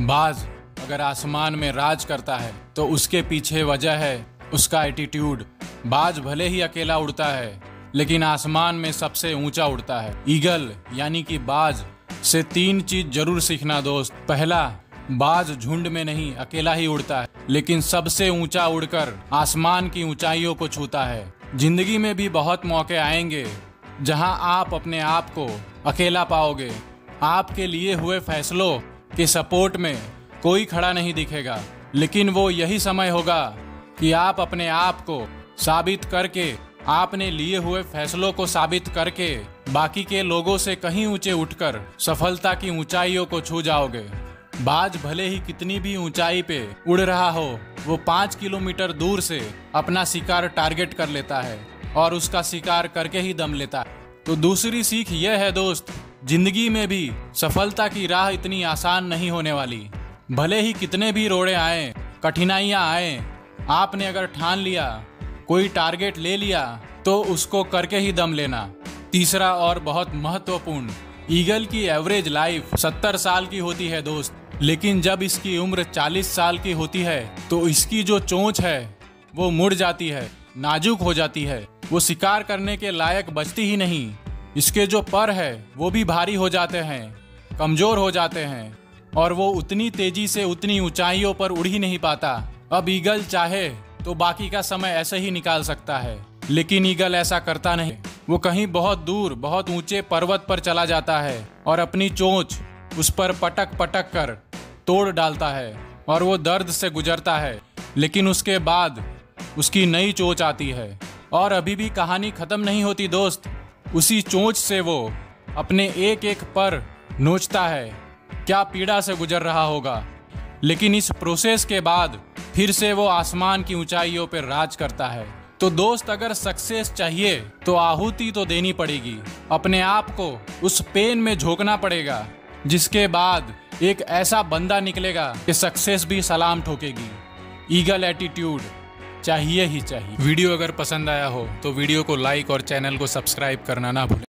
बाज अगर आसमान में राज करता है तो उसके पीछे वजह है उसका एटीट्यूड। बाज भले ही अकेला उड़ता है लेकिन आसमान में सबसे ऊंचा उड़ता है। ईगल यानी कि बाज से 3 चीज जरूर सीखना दोस्त। पहला, बाज झुंड में नहीं अकेला ही उड़ता है लेकिन सबसे ऊंचा उड़कर आसमान की ऊंचाइयों को छूता है। जिंदगी में भी बहुत मौके आएंगे जहां आप अपने आप को अकेला पाओगे। आपके लिए हुए फैसलों के सपोर्ट में कोई खड़ा नहीं दिखेगा, लेकिन वो यही समय होगा कि आप अपने आप को साबित करके, आपने लिए हुए फैसलों को साबित करके बाकी के लोगों से कहीं ऊंचे उठकर सफलता की ऊंचाइयों को छू जाओगे। बाज भले ही कितनी भी ऊंचाई पे उड़ रहा हो, वो 5 किलोमीटर दूर से अपना शिकार टारगेट कर लेता है और उसका शिकार करके ही दम लेता है। तो दूसरी सीख यह है दोस्त, जिंदगी में भी सफलता की राह इतनी आसान नहीं होने वाली। भले ही कितने भी रोड़े आए, कठिनाइयां आए, आपने अगर ठान लिया, कोई टारगेट ले लिया तो उसको करके ही दम लेना। तीसरा और बहुत महत्वपूर्ण, ईगल की एवरेज लाइफ 70 साल की होती है दोस्त, लेकिन जब इसकी उम्र 40 साल की होती है तो इसकी जो चोंच है वो मुड़ जाती है, नाजुक हो जाती है, वो शिकार करने के लायक बचती ही नहीं। इसके जो पर है वो भी भारी हो जाते हैं, कमजोर हो जाते हैं और वो उतनी तेजी से उतनी ऊंचाइयों पर उड़ ही नहीं पाता। अब ईगल चाहे तो बाकी का समय ऐसे ही निकाल सकता है, लेकिन ईगल ऐसा करता नहीं। वो कहीं बहुत दूर, बहुत ऊंचे पर्वत पर चला जाता है और अपनी चोंच उस पर पटक पटक कर तोड़ डालता है और वो दर्द से गुजरता है, लेकिन उसके बाद उसकी नई चोंच आती है। और अभी भी कहानी खत्म नहीं होती दोस्त। उसी चोंच से वो अपने एक एक पर नोचता है। क्या पीड़ा से गुजर रहा होगा, लेकिन इस प्रोसेस के बाद फिर से वो आसमान की ऊंचाइयों पर राज करता है। तो दोस्त, अगर सक्सेस चाहिए तो आहुति तो देनी पड़ेगी, अपने आप को उस पेन में झोंकना पड़ेगा, जिसके बाद एक ऐसा बंदा निकलेगा कि सक्सेस भी सलाम ठोकेगी। ईगल एटीट्यूड चाहिए ही चाहिए। वीडियो अगर पसंद आया हो तो वीडियो को लाइक और चैनल को सब्सक्राइब करना ना भूलें।